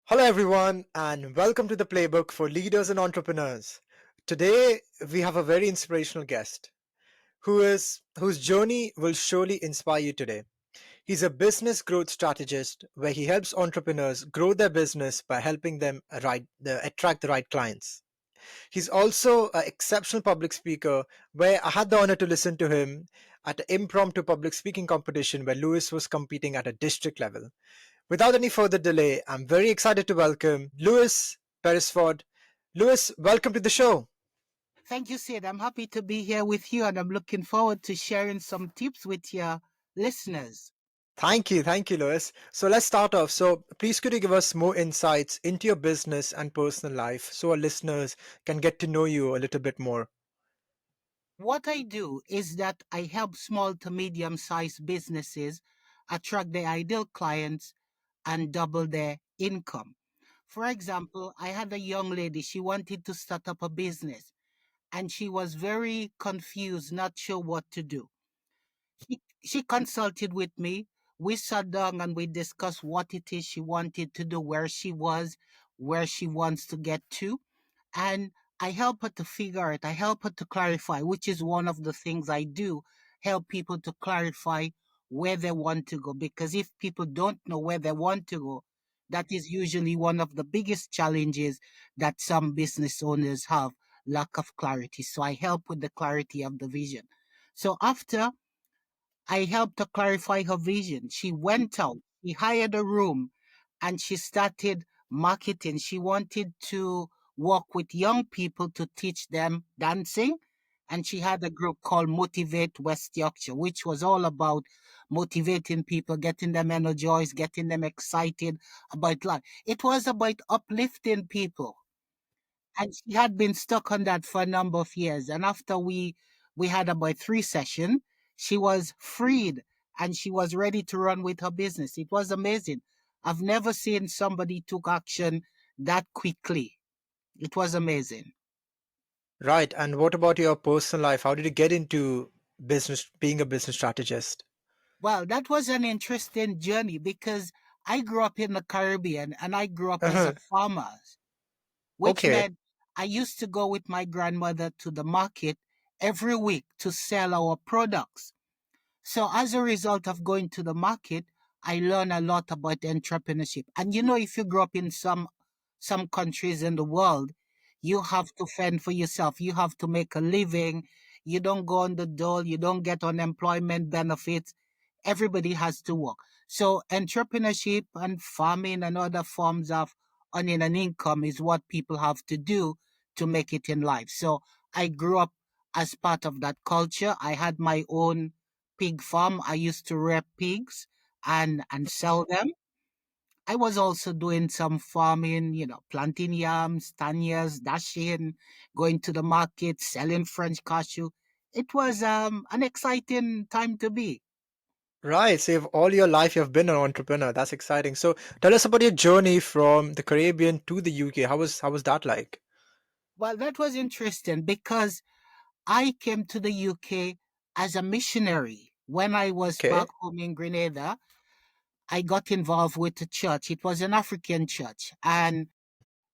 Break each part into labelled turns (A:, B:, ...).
A: Hello, everyone, and welcome to the Playbook for Leaders and Entrepreneurs. Today, we have a very inspirational guest whose journey will surely inspire you today. He's a business growth strategist where he helps entrepreneurs grow their business by helping them attract the right clients. He's also an exceptional public speaker where I had the honor to listen to him at an impromptu public speaking competition where Lewis was competing at a district level. Without any further delay, I'm very excited to welcome Lewis Berrisford. Lewis, welcome to the show.
B: Thank you, Sid. I'm happy to be here with you, and I'm looking forward to sharing some tips with your listeners.
A: Thank you, Lewis. So let's start off. So please could you give us more insights into your business and personal life so our listeners can get to know you a little bit more?
B: What I do is that I help small to medium sized businesses attract their ideal clients and double their income. For example, I had a young lady, she wanted to start up a business and she was very confused, not sure what to do. She consulted with me. We sat down and we discussed what it is she wanted to do, where she was, where she wants to get to. And I help her to figure it. I help her to clarify, which is one of the things I do, help people to clarify where they want to go. Because if people don't know where they want to go, that is usually one of the biggest challenges that some business owners have, lack of clarity. So I help with the clarity of the vision. So after I helped her clarify her vision. She went out, she hired a room, and she started marketing. She wanted to work with young people to teach them dancing. And she had a group called Motivate West Yorkshire, which was all about motivating people, getting them energized, getting them excited about life. It was about uplifting people, and she had been stuck on that for a number of years. And after we had about 3 sessions, she was freed and she was ready to run with her business. It was amazing. I've never seen somebody took action that quickly. It was amazing.
A: Right. And what about your personal life? How did you get into business, being a business strategist?
B: Well, that was an interesting journey because I grew up in the Caribbean and I grew up as a
A: Uh-huh.
B: farmer, which
A: Okay.
B: meant I used to go with my grandmother to the market every week to sell our products. So as a result of going to the market, I learned a lot about entrepreneurship. And if you grow up in some countries in the world, you have to fend for yourself. You have to make a living. You don't go on the dole. You don't get unemployment benefits. Everybody has to work. So entrepreneurship and farming and other forms of earning an income is what people have to do to make it in life. So I grew up as part of that culture. I had my own pig farm. I used to rear pigs and sell them. I was also doing some farming, planting yams, tanyas, dashing, going to the market, selling French cashew. It was an exciting time to be.
A: Right. So all your life you've been an entrepreneur. That's exciting. So tell us about your journey from the Caribbean to the UK. How was that like?
B: Well, that was interesting because I came to the UK as a missionary. When I was back
A: Okay.
B: home in Grenada, I got involved with the church. It was an African church, and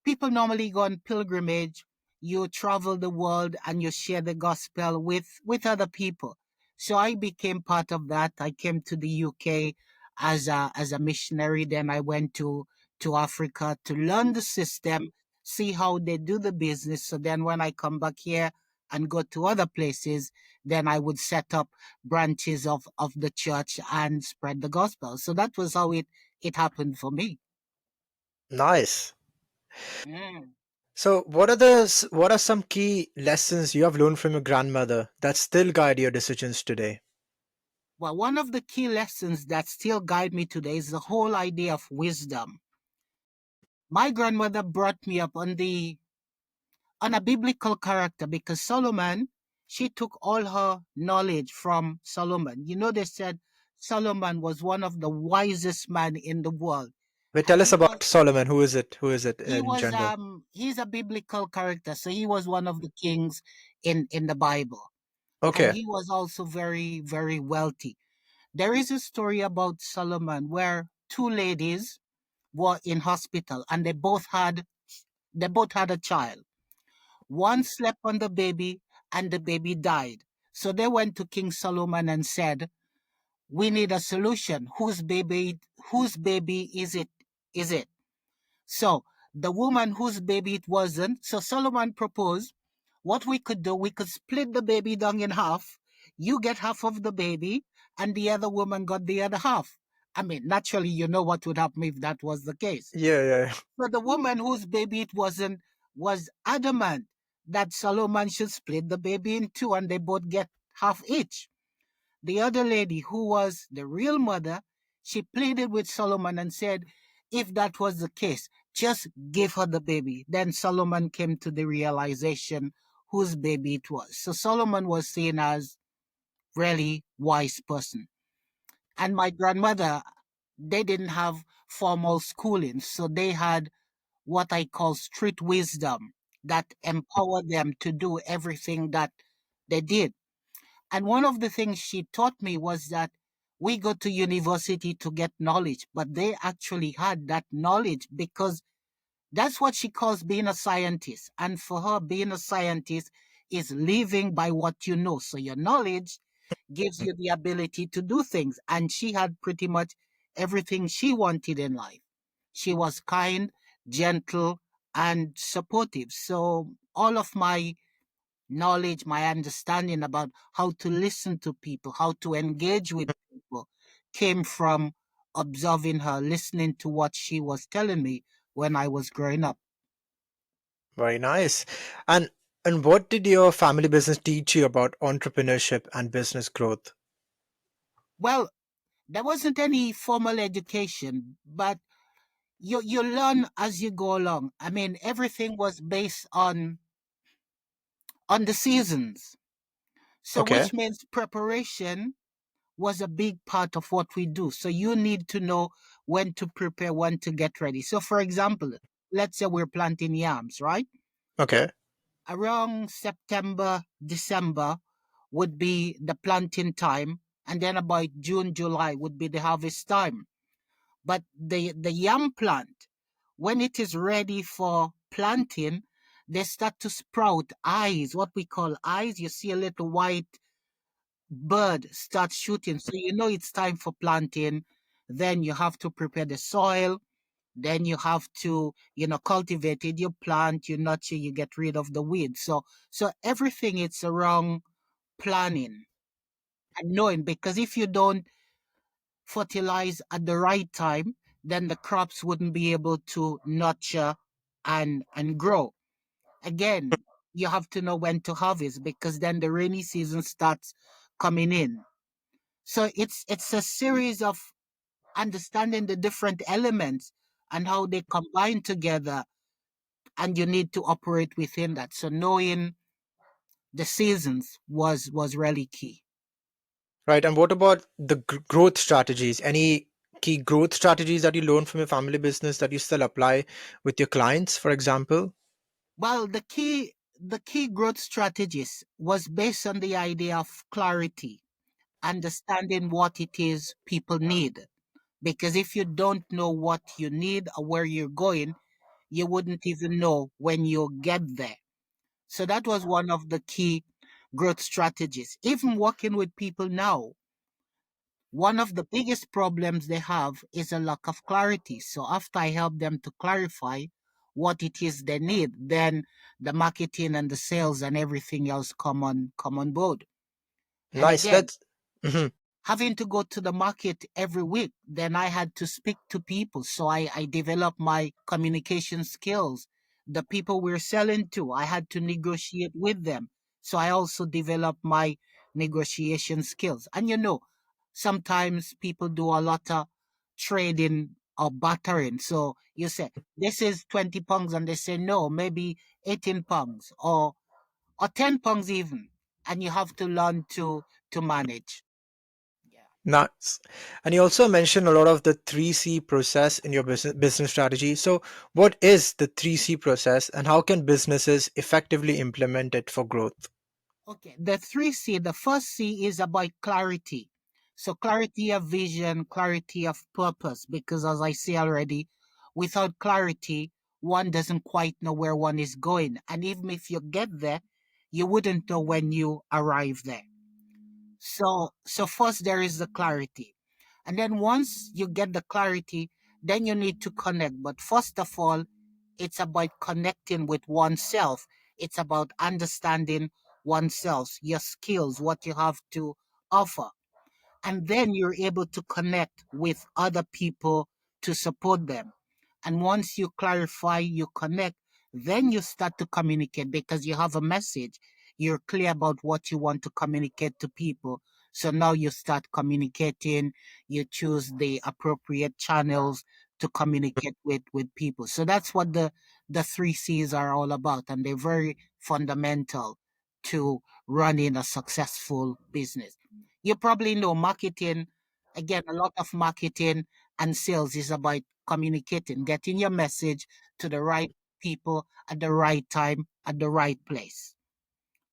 B: people normally go on pilgrimage. You travel the world and you share the gospel with other people. So I became part of that. I came to the UK as a missionary. Then I went to Africa to learn the system, see how they do the business. So then when I come back here and go to other places, then I would set up branches of the church and spread the gospel. So that was how it happened for me.
A: Nice.
B: Mm.
A: So what are some key lessons you have learned from your grandmother that still guide your decisions today?
B: Well, one of the key lessons that still guide me today is the whole idea of wisdom. My grandmother brought me up on a biblical character because Solomon, she took all her knowledge from Solomon. They said Solomon was one of the wisest men in the world,
A: Wait,
B: and
A: tell us about Solomon. Who is it? Who is it in general?
B: he's a biblical character, so he was one of the kings in the Bible, and
A: Okay.
B: he was also very wealthy. There is a story about Solomon where two ladies, were in hospital and they both had a child. One slept on the baby and the baby died. So they went to King Solomon and said, "We need a solution. Whose baby is it?" So the woman whose baby it wasn't, so Solomon proposed, what we could do, we could split the baby down in half. You get half of the baby, and the other woman got the other half. I mean, naturally, you know what would happen if that was the case.
A: Yeah, yeah.
B: But the woman whose baby it wasn't was adamant that Solomon should split the baby in two and they both get half each. The other lady, who was the real mother, she pleaded with Solomon and said, if that was the case, just give her the baby. Then Solomon came to the realization whose baby it was. So Solomon was seen as really wise person. And my grandmother, they didn't have formal schooling, so they had what I call street wisdom that empowered them to do everything that they did. And one of the things she taught me was that we go to university to get knowledge, but they actually had that knowledge because that's what she calls being a scientist. And for her, being a scientist is living by what you know. So your knowledge gives you the ability to do things. And she had pretty much everything she wanted in life. She was kind, gentle, and supportive. So all of my knowledge, my understanding about how to listen to people, how to engage with people, came from observing her, listening to what she was telling me when I was growing up.
A: Very nice. And what did your family business teach you about entrepreneurship and business growth?
B: Well, there wasn't any formal education, but you learn as you go along. I mean, everything was based on the seasons. So
A: Okay.
B: which means preparation was a big part of what we do. So you need to know when to prepare, when to get ready. So for example, let's say we're planting yams, right?
A: Okay.
B: Around September, December would be the planting time, and then about June, July would be the harvest time. But the yam plant, when it is ready for planting, they start to sprout eyes, what we call eyes. You see a little white bird start shooting. So you know it's time for planting. Then you have to prepare the soil. Then you have to, cultivate it. You plant, you nurture, you get rid of the weeds. So everything it's around planning and knowing, because if you don't fertilize at the right time, then the crops wouldn't be able to nurture and grow. Again, you have to know when to harvest because then the rainy season starts coming in. So it's a series of understanding the different elements and how they combine together, and you need to operate within that. So knowing the seasons was really key.
A: Right. And what about the growth strategies? Any key growth strategies that you learned from your family business that you still apply with your clients, for example?
B: Well, the key growth strategies was based on the idea of clarity, understanding what it is people need. Because if you don't know what you need or where you're going, you wouldn't even know when you get there. So that was one of the key growth strategies. Even working with people now, one of the biggest problems they have is a lack of clarity. So after I help them to clarify what it is they need, then the marketing and the sales and everything else come on board. And
A: Nice.
B: again,
A: Let's. Mhm.
B: having to go to the market every week, then I had to speak to people. So I developed my communication skills. The people we're selling to, I had to negotiate with them. So I also developed my negotiation skills. And sometimes people do a lot of trading or bartering. So you say, this is 20 pounds, and they say, no, maybe 18 pounds or 10 pounds even. And you have to learn to manage. Yeah.
A: Nice. And you also mentioned a lot of the 3C process in your business strategy. So, what is the 3C process and how can businesses effectively implement it for growth?
B: Okay, the 3C, the first C is about clarity. So, clarity of vision, clarity of purpose, because as I say already, without clarity, one doesn't quite know where one is going. And even if you get there, you wouldn't know when you arrive there. So first there is the clarity. And then once you get the clarity, then you need to connect. But first of all, it's about connecting with oneself. It's about understanding oneself, your skills, what you have to offer. And then you're able to connect with other people to support them. And once you clarify, you connect, then you start to communicate because you have a message. You're clear about what you want to communicate to people. So now you start communicating, you choose the appropriate channels to communicate with people. So that's what the three C's are all about. And they're very fundamental to running a successful business. You probably know marketing. Again, a lot of marketing and sales is about communicating, getting your message to the right people at the right time, at the right place.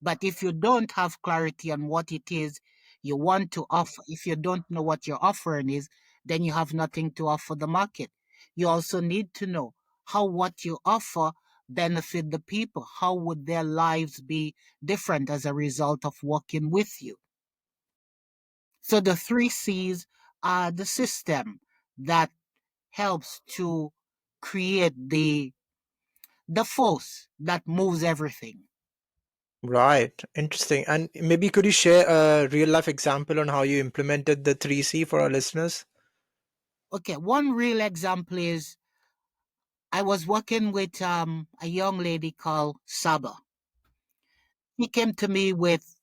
B: But if you don't have clarity on what it is you want to offer, if you don't know what your offering is, then you have nothing to offer the market. You also need to know how what you offer benefit the people. How would their lives be different as a result of working with you? So the three C's are the system that helps to create the force that moves everything.
A: Right. Interesting. And maybe could you share a real life example on how you implemented the 3C for our listeners?
B: Okay, one real example is I was working with a young lady called Saba. She came to me with,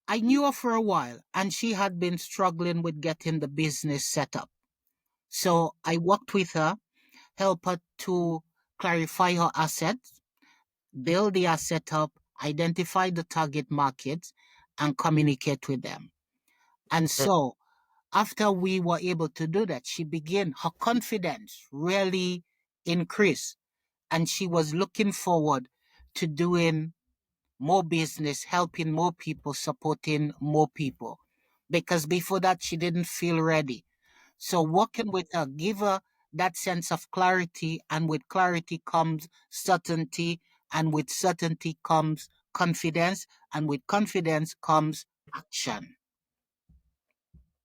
B: I knew her for a while and she had been struggling with getting the business set up. So I worked with her, help her to clarify her assets, build the asset up, identify the target markets, and communicate with them. And
A: Mm.
B: so after we were able to do that, she began, her confidence really increased. And she was looking forward to doing more business, helping more people, supporting more people. Because before that, she didn't feel ready. So working with her, give her that sense of clarity, and with clarity comes certainty, and with certainty comes confidence, and with confidence comes action.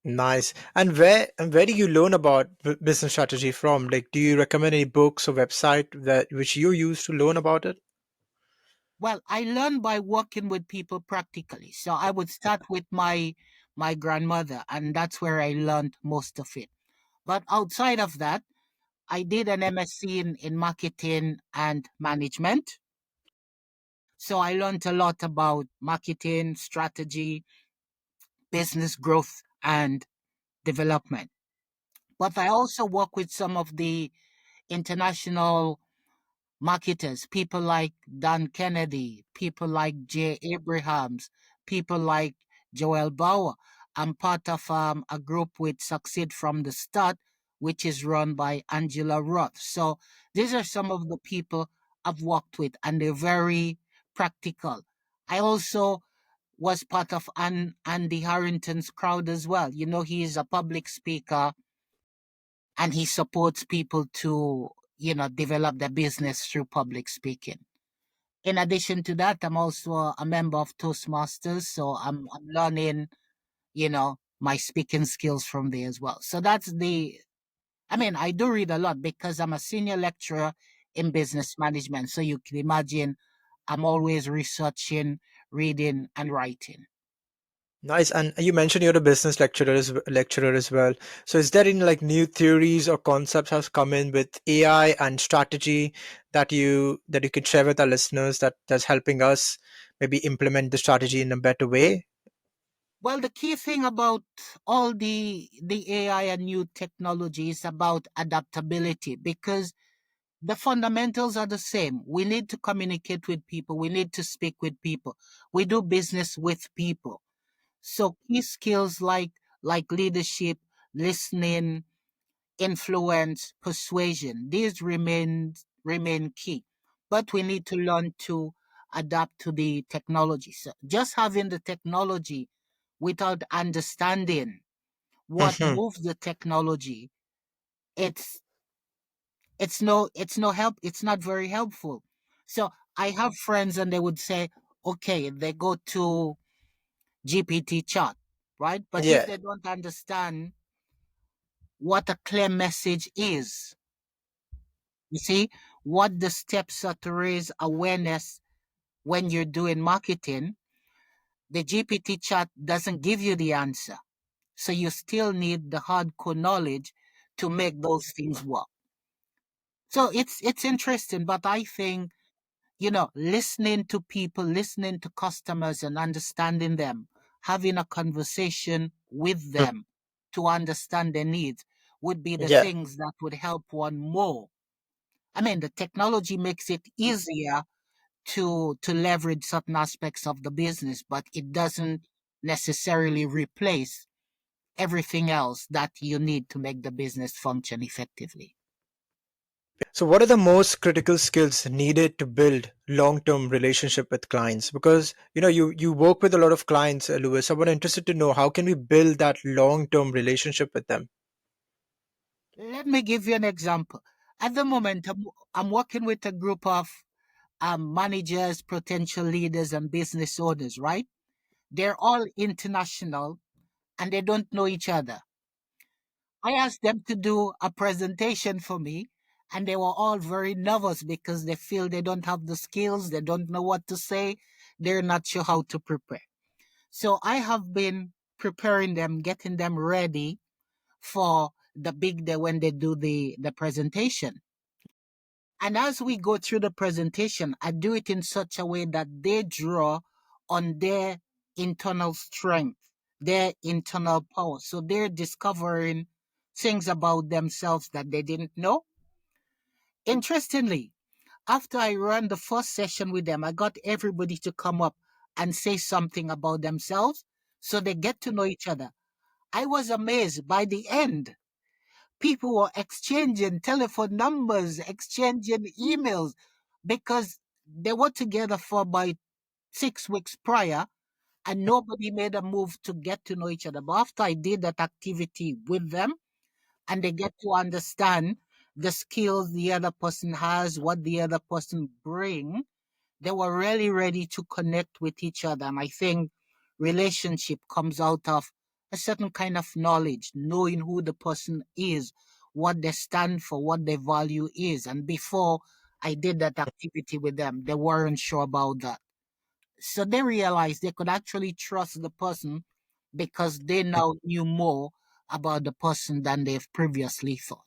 A: Nice. And where do you learn about business strategy from? Like, do you recommend any books or website that which you use to learn about it?
B: Well, I learned by working with people practically. So I would start with my grandmother, and that's where I learned most of it. But outside of that, I did an MSc in marketing and management. So I learned a lot about marketing, strategy, business growth, and development. But I also work with some of the international marketers, people like Don Kennedy, people like Jay Abrahams, people like Joel Bauer. I'm part of a group with Succeed from the Start, which is run by Angela Roth. So these are some of the people I've worked with, and they're very practical. I also was part of Andy Harrington's crowd as well. You know, he is a public speaker and he supports people to, develop their business through public speaking. In addition to that, I'm also a member of Toastmasters, so I'm learning, my speaking skills from there as well. So I mean, I do read a lot because I'm a senior lecturer in business management. So you can imagine I'm always researching, reading, and writing.
A: Nice. And you mentioned you're a business lecturer as well. So is there any like new theories or concepts has come in with AI and strategy that you could share with our listeners that's helping us maybe implement the strategy in a better way?
B: Well, the key thing about all the AI and new technology is about adaptability because the fundamentals are the same. We need to communicate with people. We need to speak with people. We do business with people. So key skills like leadership, listening, influence, persuasion, these remain key. But we need to learn to adapt to the technology. So just having the technology without understanding what
A: Mhm.
B: moves the technology, it's It's no help, it's not very helpful. So I have friends and they would say, okay, they go to GPT chat, right? But if
A: Yeah.
B: they don't understand what a clear message is, you see, what the steps are to raise awareness when you're doing marketing, the GPT chat doesn't give you the answer. So you still need the hardcore knowledge to make those things work. So it's interesting, but I think, listening to people, listening to customers and understanding them, having a conversation with
A: Mm.
B: them to understand their needs would be the
A: Yeah.
B: things that would help one more. I mean, the technology makes it easier to leverage certain aspects of the business, but it doesn't necessarily replace everything else that you need to make the business function effectively.
A: So, what are the most critical skills needed to build long-term relationship with clients? Because you work with a lot of clients, Lewis. I'm interested to know how can we build that long-term relationship with them.
B: Let me give you an example. At the moment, I'm working with a group of managers, potential leaders, and business owners, right? They're all international and they don't know each other. I asked them to do a presentation for me, and they were all very nervous because they feel they don't have the skills, they don't know what to say, they're not sure how to prepare. So I have been preparing them, getting them ready for the big day when they do the presentation. And as we go through the presentation, I do it in such a way that they draw on their internal strength, their internal power. So they're discovering things about themselves that they didn't know. Interestingly, after I ran the first session with them, I got everybody to come up and say something about themselves so they get to know each other. I was amazed by the end. People were exchanging telephone numbers, exchanging emails because they were together for about 6 weeks prior and nobody made a move to get to know each other. But after I did that activity with them and they get to understand the skills the other person has, what the other person brings, they were really ready to connect with each other. And I think relationship comes out of a certain kind of knowledge, knowing who the person is, what they stand for, what their value is. And before I did that activity with them, they weren't sure about that. So they realized they could actually trust the person because they now knew more about the person than they've previously thought.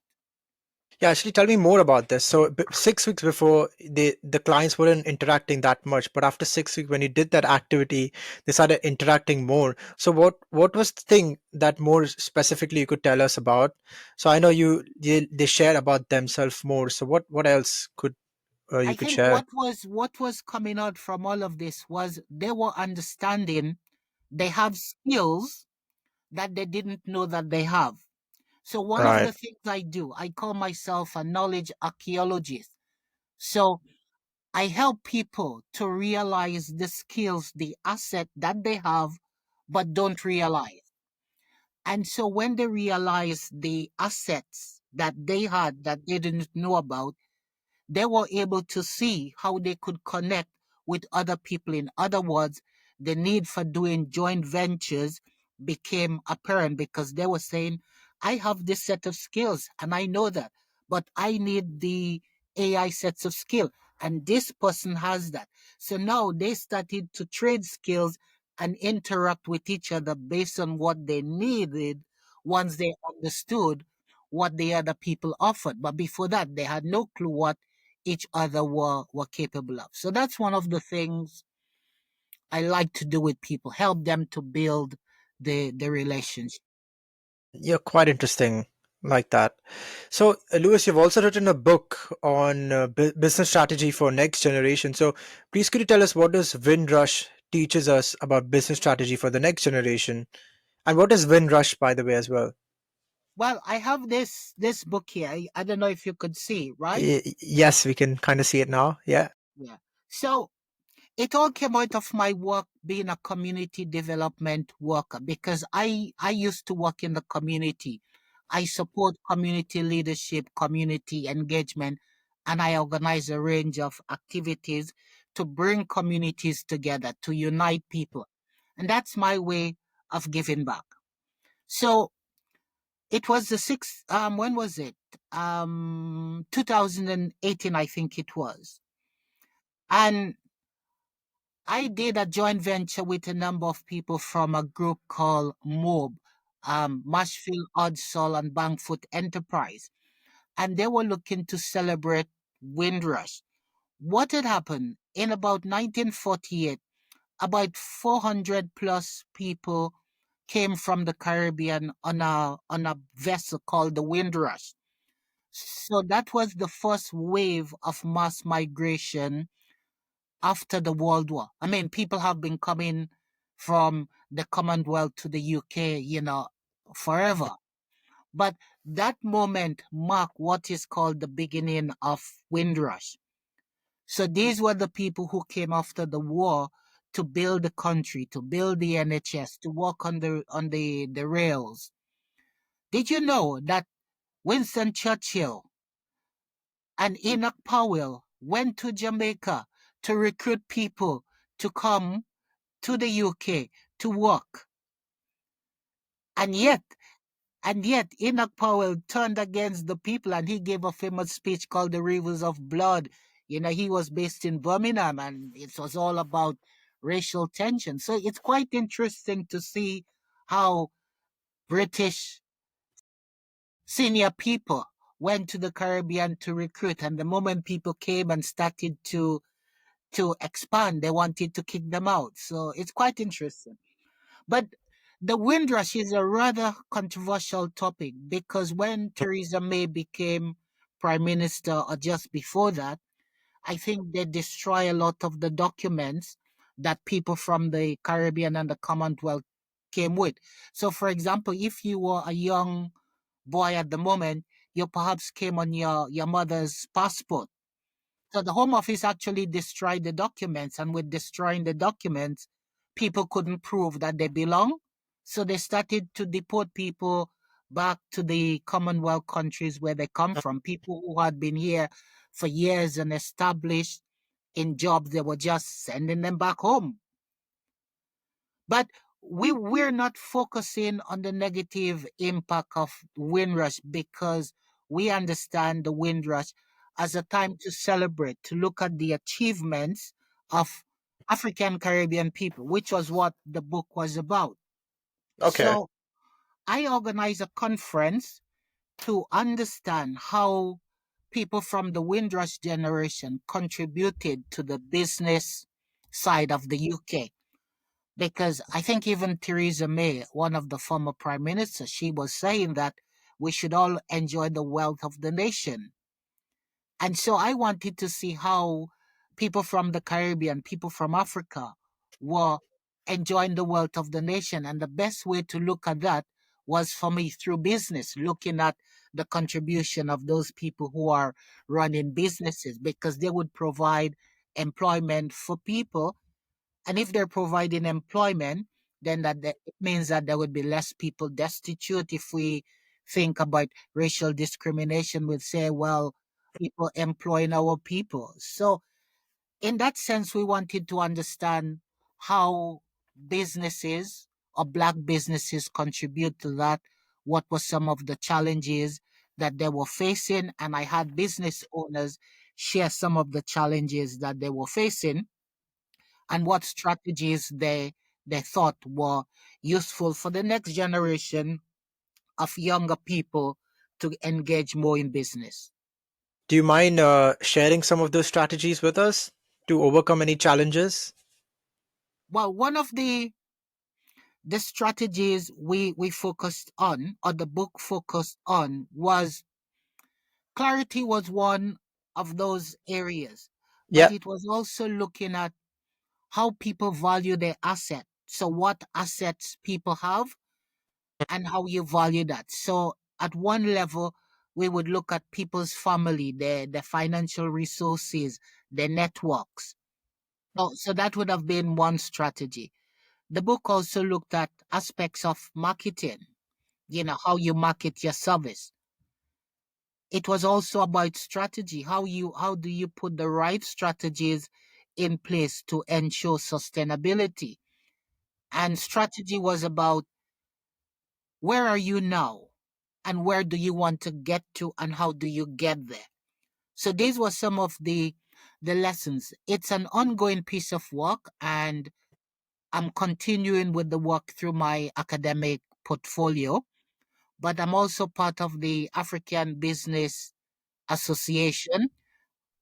A: Yeah, actually, tell me more about this. So, 6 weeks before, the clients weren't interacting that much, but after 6 weeks, when you did that activity, they started interacting more. So, what was the thing that more specifically you could tell us about? So, I know they share about themselves more. So, what else could you
B: I
A: could
B: think
A: share?
B: what was coming out from all of this was they were understanding they have skills that they didn't know that they have. So one of
A: Right.
B: the things I do, I call myself a knowledge archaeologist. So I help people to realize the skills, the asset that they have, but don't realize. And so when they realize the assets that they had that they didn't know about, they were able to see how they could connect with other people. In other words, the need for doing joint ventures became apparent because they were saying, I have this set of skills and I know that, but I need the AI sets of skill and this person has that. So now they started to trade skills and interact with each other based on what they needed once they understood what the other people offered. But before that, they had no clue what each other were capable of. So that's one of the things I like to do with people, help them to build the relationship.
A: Yeah, quite interesting like that. So, Lewis, you've also written a book on business strategy for next generation. So, please could you tell us what does Windrush teaches us about business strategy for the next generation, and what is Windrush, by the way, as well?
B: Well, I have this book here. I don't know if you could see, right?
A: Yes, we can kind of see it now. Yeah.
B: Yeah. So it all came out of my work being a community development worker because I used to work in the community. I support community leadership, community engagement, and I organize a range of activities to bring communities together, to unite people. And that's my way of giving back. So it was the sixth, when was it? 2018, I think it was. And I did a joint venture with a number of people from a group called MOB, Marshfield, Odsall, and Bankfoot Enterprise. And they were looking to celebrate Windrush. What had happened in about 1948, about 400 plus people came from the Caribbean on a vessel called the Windrush. So that was the first wave of mass migration after the World War. I mean, people have been coming from the Commonwealth to the UK, forever. But that moment marked what is called the beginning of Windrush. So these were the people who came after the war to build the country, to build the NHS, to work on the rails. Did you know that Winston Churchill and Enoch Powell went to Jamaica to recruit people to come to the UK to work? And yet, Enoch Powell turned against the people and he gave a famous speech called The Rivers of Blood. He was based in Birmingham and it was all about racial tension. So it's quite interesting to see how British senior people went to the Caribbean to recruit. And the moment people came and started to expand, they wanted to kick them out. So it's quite interesting. But the Windrush is a rather controversial topic because when Theresa May became prime minister or just before that, I think they destroy a lot of the documents that people from the Caribbean and the Commonwealth came with. So, for example, if you were a young boy at the moment, you perhaps came on your mother's passport. So the Home Office actually destroyed the documents, and with destroying the documents, people couldn't prove that they belong. So they started to deport people back to the Commonwealth countries where they come from. People who had been here for years and established in jobs, they were just sending them back home. But we're not focusing on the negative impact of Windrush because we understand the Windrush as a time to celebrate, to look at the achievements of African Caribbean people, which was what the book was about.
A: Okay.
B: So I organized a conference to understand how people from the Windrush generation contributed to the business side of the UK. Because I think even Theresa May, one of the former prime ministers, she was saying that we should all enjoy the wealth of the nation. And so I wanted to see how people from the Caribbean, people from Africa were enjoying the wealth of the nation. And the best way to look at that was for me through business, looking at the contribution of those people who are running businesses because they would provide employment for people, and if they're providing employment, then it means that there would be less people destitute. If we think about racial discrimination, we'd say, well, people employing our people. So, in that sense, we wanted to understand how businesses or black businesses contribute to that. What were some of the challenges that they were facing? And I had business owners share some of the challenges that they were facing and what strategies they thought were useful for the next generation of younger people to engage more in business.
A: Do you mind sharing some of those strategies with us to overcome any challenges?
B: Well, one of the strategies we focused on, or the book focused on, was clarity was one of those areas, but
A: Yeah.
B: it was also looking at how people value their asset. So what assets people have and how you value that. So at one level, we would look at people's family, their financial resources, their networks. So that would have been one strategy. The book also looked at aspects of marketing. how you market your service. It was also about strategy. How do you put the right strategies in place to ensure sustainability? And strategy was about where are you now and where do you want to get to and how do you get there? So these were some of the lessons. It's an ongoing piece of work, and I'm continuing with the work through my academic portfolio, but I'm also part of the African Business Association,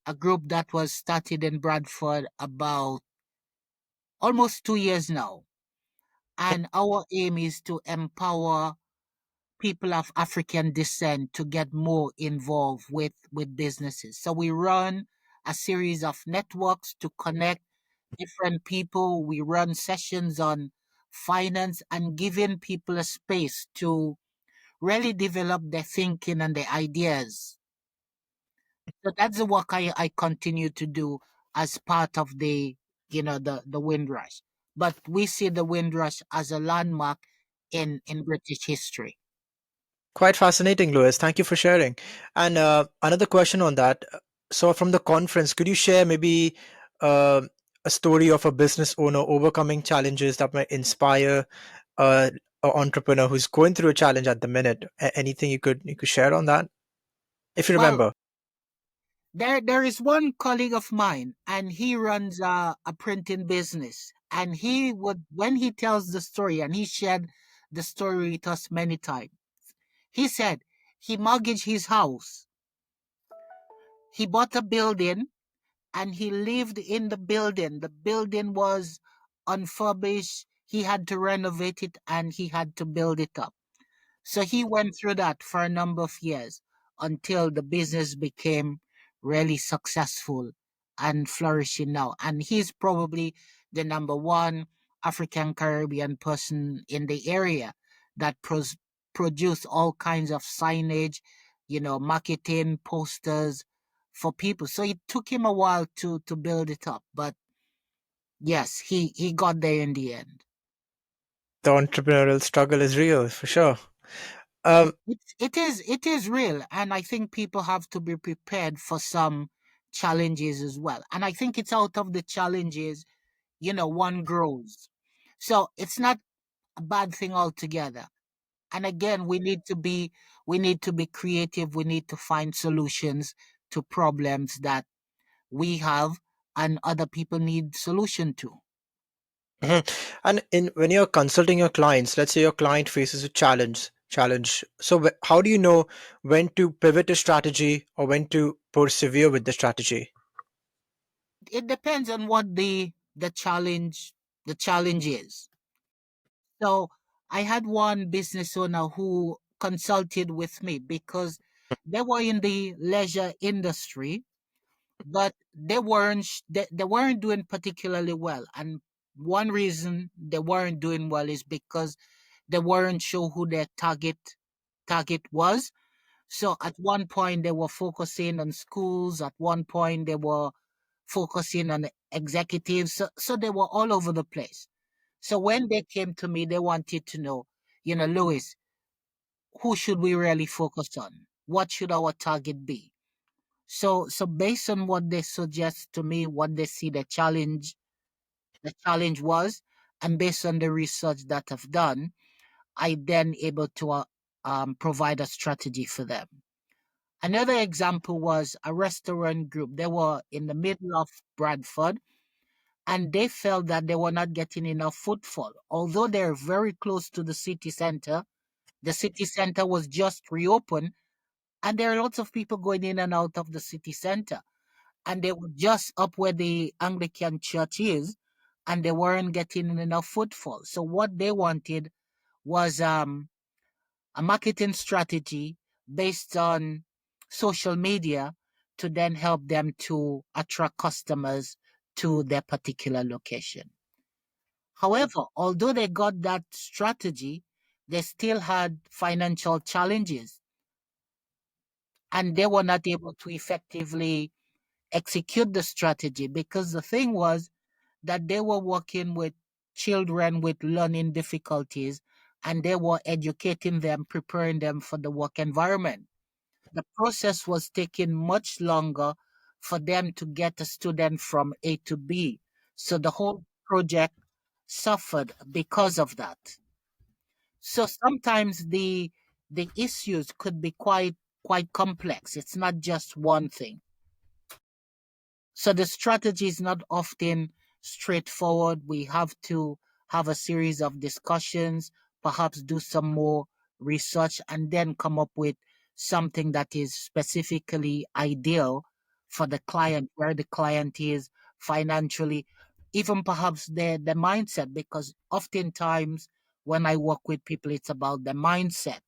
B: a group that was started in Bradford about almost 2 years now. And our aim is to empower people of African descent to get more involved with businesses. So we run a series of networks to connect different people. We run sessions on finance and giving people a space to really develop their thinking and their ideas. So that's the work I continue to do as part of the Windrush. But we see the Windrush as a landmark in British history.
A: Quite fascinating, Lewis. Thank you for sharing. And another question on that. So, from the conference, could you share maybe uh, a story of a business owner overcoming challenges that might inspire an entrepreneur who's going through a challenge at the minute? Anything you could share on that, if you
B: Well,
A: remember?
B: there is one colleague of mine, and he runs a printing business. And he would, when he tells the story, and he shared the story with us many times, he said he mortgaged his house, he bought a building, and he lived in the building. The building was unfurbished. He had to renovate it and he had to build it up. So he went through that for a number of years until the business became really successful and flourishing now. And he's probably the number one African Caribbean person in the area that produce all kinds of signage, marketing posters for people. So it took him a while to build it up, but yes, he got there in the end.
A: The entrepreneurial struggle is real for sure. Um,
B: It is real, and I think people have to be prepared for some challenges as well. And I think it's out of the challenges, one grows. So it's not a bad thing altogether. And again, we need to be creative. We need to find solutions to problems that we have and other people need solution to.
A: Mhm. And in when you're consulting your clients, let's say your client faces a challenge. So how do you know when to pivot a strategy or when to persevere with the strategy?
B: It depends on what the challenge is. So I had one business owner who consulted with me because they were in the leisure industry, but they weren't doing particularly well. And one reason they weren't doing well is because they weren't sure who their target was. So at one point they were focusing on schools, at one point they were focusing on executives. So they were all over the place. So when they came to me, they wanted to know, Louis, who should we really focus on? What should our target be? So based on what they suggest to me, what they see the challenge was, and based on the research that I've done, I then able to provide a strategy for them. Another example was a restaurant group. They were in the middle of Bradford, and they felt that they were not getting enough footfall. Although they're very close to the city center was just reopened, and there are lots of people going in and out of the city center. And they were just up where the Anglican church is, and they weren't getting enough footfall. So what they wanted was a marketing strategy based on social media to then help them to attract customers to their particular location. However, although they got that strategy, they still had financial challenges and they were not able to effectively execute the strategy because the thing was that they were working with children with learning difficulties and they were educating them, preparing them for the work environment. The process was taking much longer for them to get a student from A to B. So the whole project suffered because of that. So sometimes the issues could be quite complex. It's not just one thing. So the strategy is not often straightforward. We have to have a series of discussions, perhaps do some more research, and then come up with something that is specifically ideal for the client, where the client is financially, even perhaps the mindset, because oftentimes when I work with people, it's about the mindset.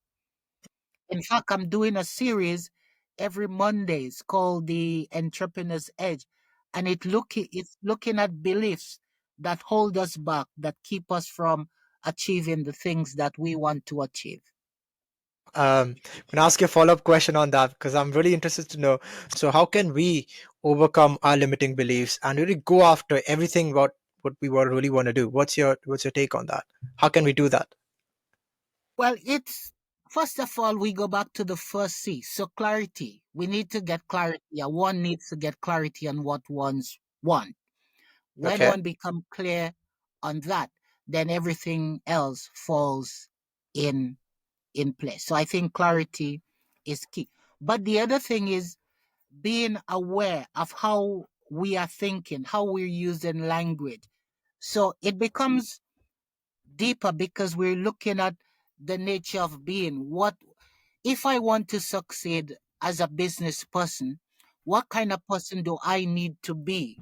B: In fact, I'm doing a series every Mondays called the Entrepreneur's Edge, and it's looking at beliefs that hold us back, that keep us from achieving the things that we want to achieve.
A: I'm gonna ask you a follow-up question on that because I'm really interested to know. So, how can we overcome our limiting beliefs and really go after everything what we really want to do? What's your take on that? How can we do that?
B: Well, it's first of all, we go back to the first C. So clarity. We need to get clarity. Yeah, one needs to get clarity on what one's want. When
A: Okay.
B: one become clear on that, then everything else falls in in place. So I think clarity is key. But the other thing is being aware of how we are thinking, how we're using language. So it becomes deeper because we're looking at the nature of being. What if I want to succeed as a business person? What kind of person do I need to be?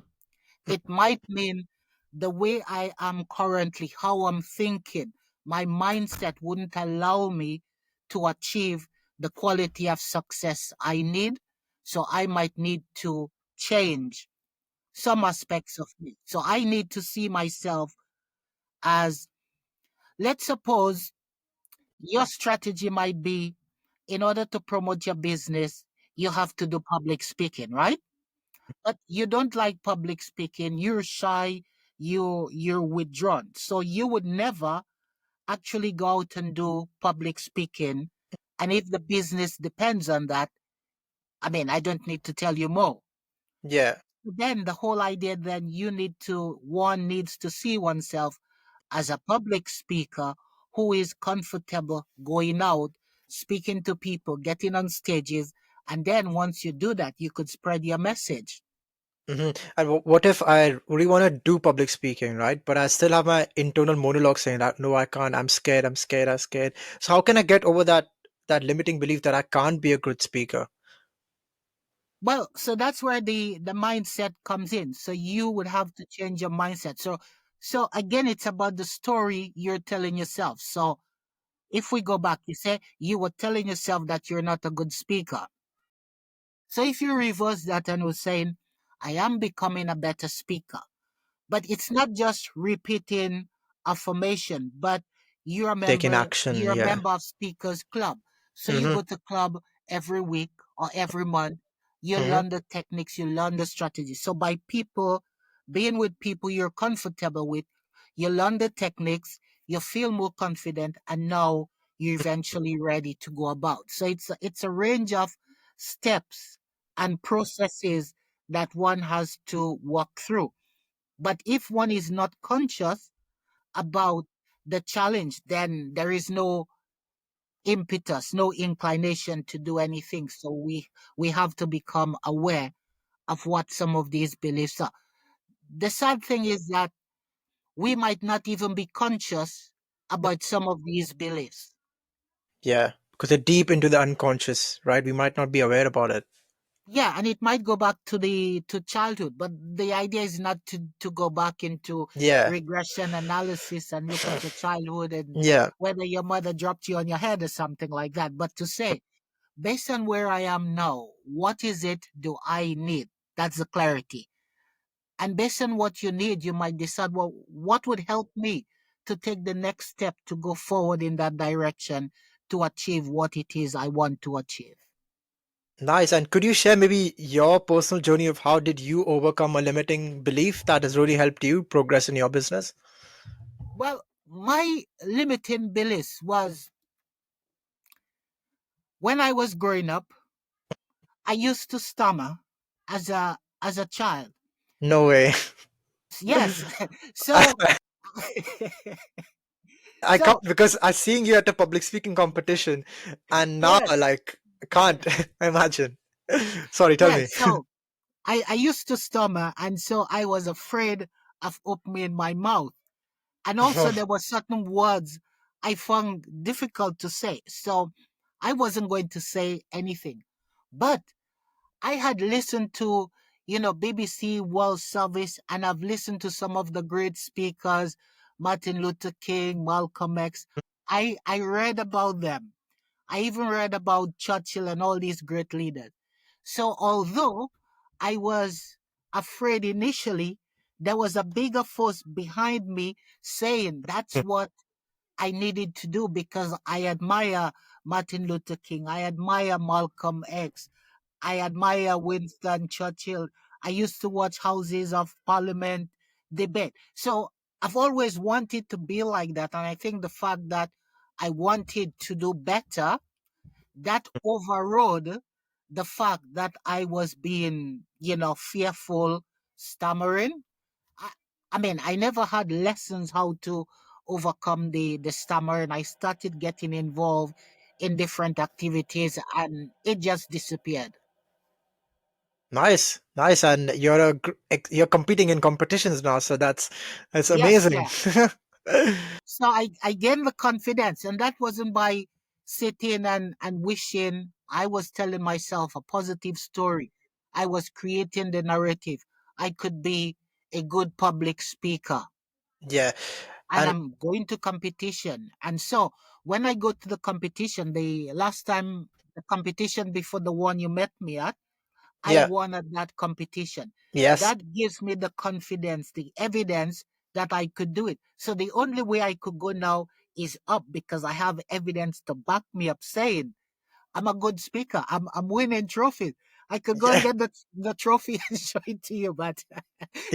B: It might mean the way I am currently, how I'm thinking, my mindset wouldn't allow me to achieve the quality of success I need. So I might need to change some aspects of me. So I need to see myself as, let's suppose your strategy might be in order to promote your business, you have to do public speaking, right? But you don't like public speaking, you're shy, you're withdrawn. So you would never actually go out and do public speaking. And if the business depends on that, I mean, I don't need to tell you more.
A: Yeah.
B: Then the whole idea then one needs to see oneself as a public speaker who is comfortable going out, speaking to people, getting on stages. And then once you do that, you could spread your message.
A: And what if I really want to do public speaking, right? But I still have my internal monologue saying that no, I can't. I'm scared. I'm scared. I'm scared. So how can I get over that limiting belief that I can't be a good speaker?
B: Well, so that's where the mindset comes in. So you would have to change your mindset. So again, it's about the story you're telling yourself. So if we go back, you say you were telling yourself that you're not a good speaker. So if you reverse that and was saying, I am becoming a better speaker. But it's not just repeating affirmation, but
A: Taking action.
B: you're a
A: Yeah.
B: member of Speakers Club. So you
A: Mm-hmm.
B: go to club every week or every month. You
A: Mm-hmm.
B: learn the techniques, you learn the strategies. So by being with people you're comfortable with, you learn the techniques, you feel more confident, and now you're eventually ready to go about. So it's a range of steps and processes that one has to walk through. But if one is not conscious about the challenge, then there is no impetus, no inclination to do anything. So we have to become aware of what some of these beliefs are. The sad thing is that we might not even be conscious about some of these beliefs.
A: Yeah. Because they're deep into the unconscious, right? We might not be aware about it.
B: Yeah, and it might go back to the to childhood, but the idea is not to go back into
A: Yeah.
B: regression analysis and look at your childhood and
A: Yeah.
B: whether your mother dropped you on your head or something like that, but to say, based on where I am now, what is it do I need? That's the clarity. And based on what you need, you might decide, well, what would help me to take the next step to go forward in that direction to achieve what it is I want to achieve.
A: Nice. And could you share maybe your personal journey of how did you overcome a limiting belief that has really helped you progress in your business?
B: Well, My limiting beliefs was when I was growing up, I used to stammer as a child.
A: No way.
B: Yes. So
A: I
B: so
A: can't because I seeing you at a public speaking competition, and now
B: yes.
A: like I can't imagine. Sorry, tell me.
B: Yes. So I used to stammer, and so I was afraid of opening my mouth. And also there were certain words I found difficult to say. So I wasn't going to say anything. But I had listened to, BBC World Service, and I've listened to some of the great speakers, Martin Luther King, Malcolm X. I read about them. I even read about Churchill and all these great leaders. So although I was afraid initially, there was a bigger force behind me saying that's what I needed to do because I admire Martin Luther King. I admire Malcolm X. I admire Winston Churchill. I used to watch Houses of Parliament debate. So I've always wanted to be like that. And I think the fact that I wanted to do better, that overrode the fact that I was being, fearful, stammering. I, I mean, I never had lessons how to overcome the stammer, and I started getting involved in different activities, and it just disappeared.
A: Nice, nice, and you're competing in competitions now, so that's
B: Yes,
A: amazing.
B: yeah. So I gained the confidence, and that wasn't by sitting and wishing. I was telling myself a positive story. I was creating the narrative. I could be a good public speaker,
A: Yeah,
B: and
A: and
B: I'm going to competition. And so when I go to the competition, the last time, the competition before the one you met me at, I
A: yeah,
B: won at that competition.
A: yes,
B: That gives me the confidence, the evidence that I could do it. So the only way I could go now is up because I have evidence to back me up saying I'm a good speaker. I'm winning trophies. I could go and
A: yeah,
B: get the trophy and show it to you, but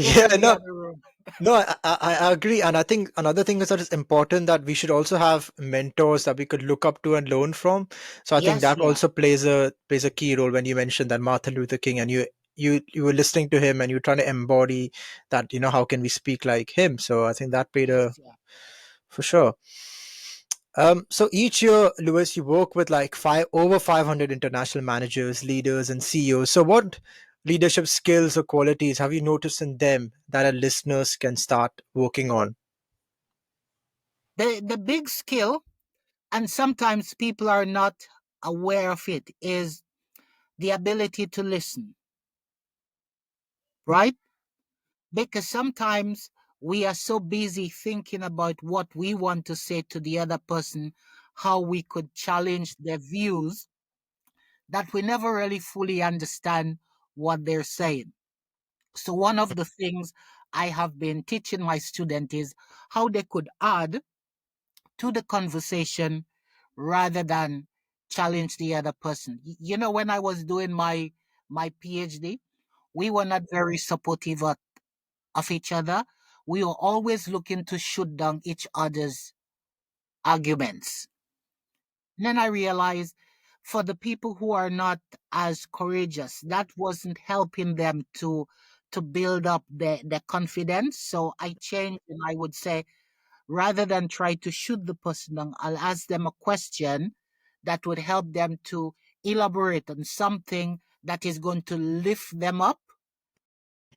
B: it's
A: yeah.
B: in the
A: No,
B: other room.
A: no, I agree, and I think another thing is that it's important that we should also have mentors that we could look up to and learn from. So I think
B: Yes,
A: that
B: yeah.
A: also plays a key role when you mentioned that Martin Luther King, and you were listening to him and you're trying to embody that. How can we speak like him? So I think that played a
B: Yes, yeah.
A: for sure. So each year, Lewis, you work with like over 500 international managers, leaders, and CEOs. So what leadership skills or qualities have you noticed in them that our listeners can start working on?
B: The big skill, and sometimes people are not aware of it, is the ability to listen, right? Because sometimes we are so busy thinking about what we want to say to the other person, how we could challenge their views, that we never really fully understand what they're saying. So, one of the things I have been teaching my students is how they could add to the conversation rather than challenge the other person. When I was doing my PhD, we were not very supportive of each other. We were always looking to shoot down each other's arguments. And then I realized for the people who are not as courageous, that wasn't helping them to build up their confidence. So I changed and I would say, rather than try to shoot the person down, I'll ask them a question that would help them to elaborate on something that is going to lift them up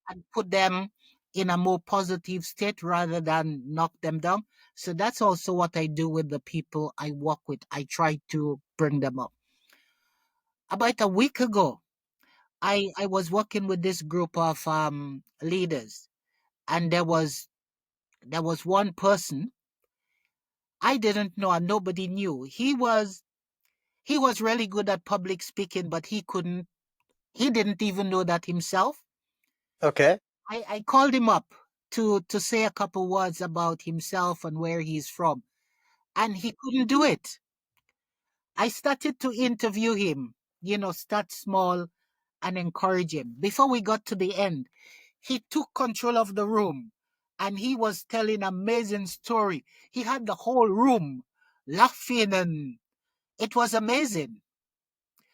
B: and put them in a more positive state rather than knock them down. So that's also what I do with the people I work with. I try to bring them up. About a week ago, I was working with this group of leaders, and there was one person I didn't know and nobody knew. He was really good at public speaking, but he didn't even know that himself.
A: Okay.
B: I called him up to say a couple words about himself and where he's from, and he couldn't do it. I started to interview him, start small and encourage him. Before we got to the end, he took control of the room and he was telling amazing story. He had the whole room laughing, and it was amazing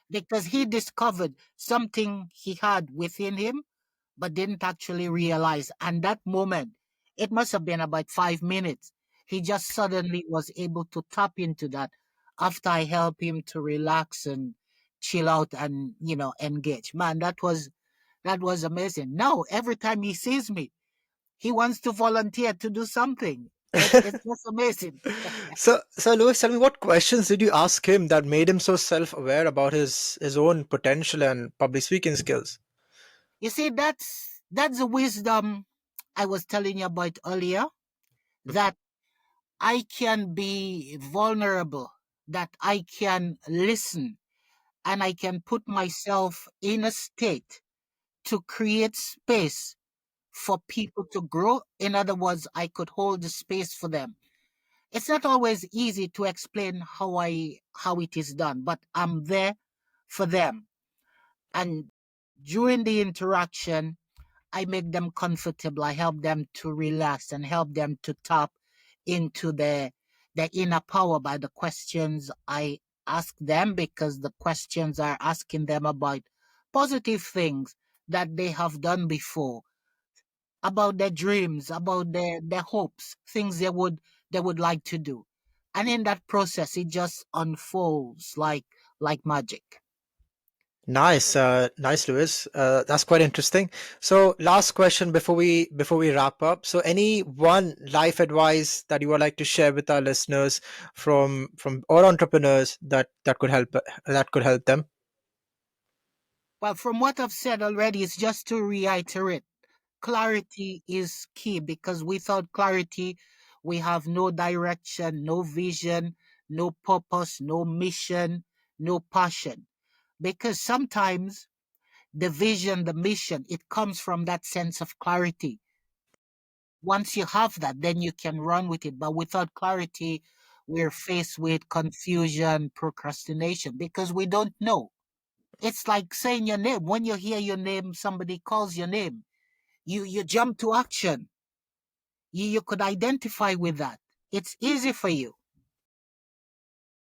B: because he discovered something he had within him but didn't actually realize. And that moment, it must have been about 5 minutes. He just suddenly was able to tap into that after I helped him to relax and chill out and engage. Man, that was amazing. Now every time he sees me, he wants to volunteer to do something. It's just amazing.
A: So Lewis, tell me, what questions did you ask him that made him so self-aware about his own potential and public speaking skills?
B: You see, that's the wisdom I was telling you about earlier. That I can be vulnerable, that I can listen, and I can put myself in a state to create space for people to grow. In other words, I could hold the space for them. It's not always easy to explain how it is done, but I'm there for them. And during the interaction, I make them comfortable. I help them to relax and help them to tap into their inner power by the questions I ask them, because the questions are asking them about positive things that they have done before, about their dreams, about their hopes, things they would like to do. And in that process it just unfolds like magic.
A: Nice, nice, Lewis. That's quite interesting. So, last question before we wrap up. So, any one life advice that you would like to share with our listeners from all entrepreneurs that could help them?
B: Well, from what I've said already, it's just to reiterate, clarity is key, because without clarity, we have no direction, no vision, no purpose, no mission, no passion. Because sometimes the vision, the mission, it comes from that sense of clarity. Once you have that, then you can run with it. But without clarity, we're faced with confusion, procrastination, because we don't know. It's like saying your name. When you hear your name, somebody calls your name, you jump to action. You could identify with that. It's easy for you.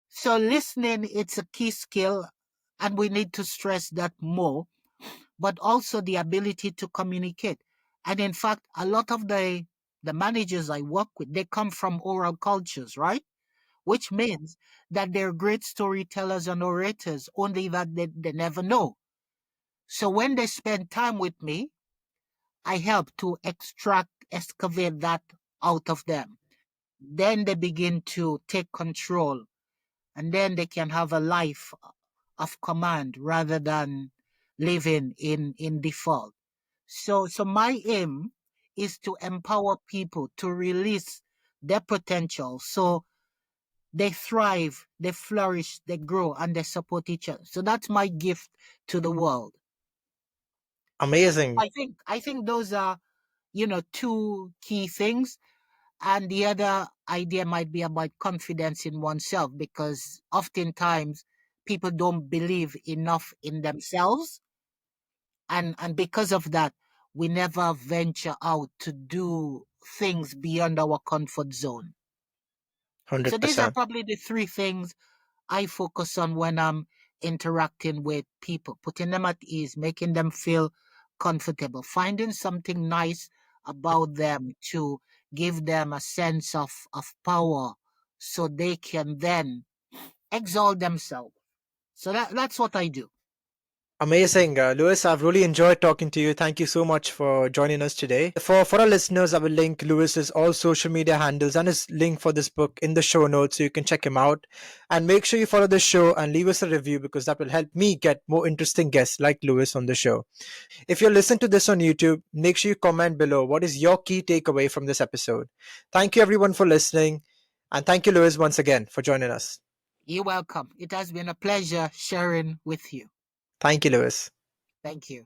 B: So listening, it's a key skill, and we need to stress that more, but also the ability to communicate. And in fact, a lot of the managers I work with, they come from oral cultures, right? Which means that they're great storytellers and orators, only that they never know. So when they spend time with me, I help to excavate that out of them. Then they begin to take control, and then they can have a life of command rather than living in default. So my aim is to empower people to release their potential, so they thrive, they flourish, they grow, and they support each other. So that's my gift to the world.
A: Amazing.
B: I think those are, two key things. And the other idea might be about confidence in oneself, because oftentimes people don't believe enough in themselves. And because of that, we never venture out to do things beyond our comfort zone. So these are
A: 100%.
B: probably the three things I focus on when I'm interacting with people, putting them at ease, making them feel comfortable, finding something nice about them to give them a sense of power, so they can then exalt themselves. So that's what I do.
A: Amazing, Lewis. I've really enjoyed talking to you. Thank you so much for joining us today. For our listeners, I will link Lewis's all social media handles and his link for this book in the show notes, so you can check him out. And make sure you follow the show and leave us a review, because that will help me get more interesting guests like Lewis on the show. If you're listening to this on YouTube, make sure you comment below what is your key takeaway from this episode. Thank you everyone for listening, and thank you, Lewis, once again for joining us.
B: You're welcome. It has been a pleasure sharing with you.
A: Thank you, Lewis.
B: Thank you.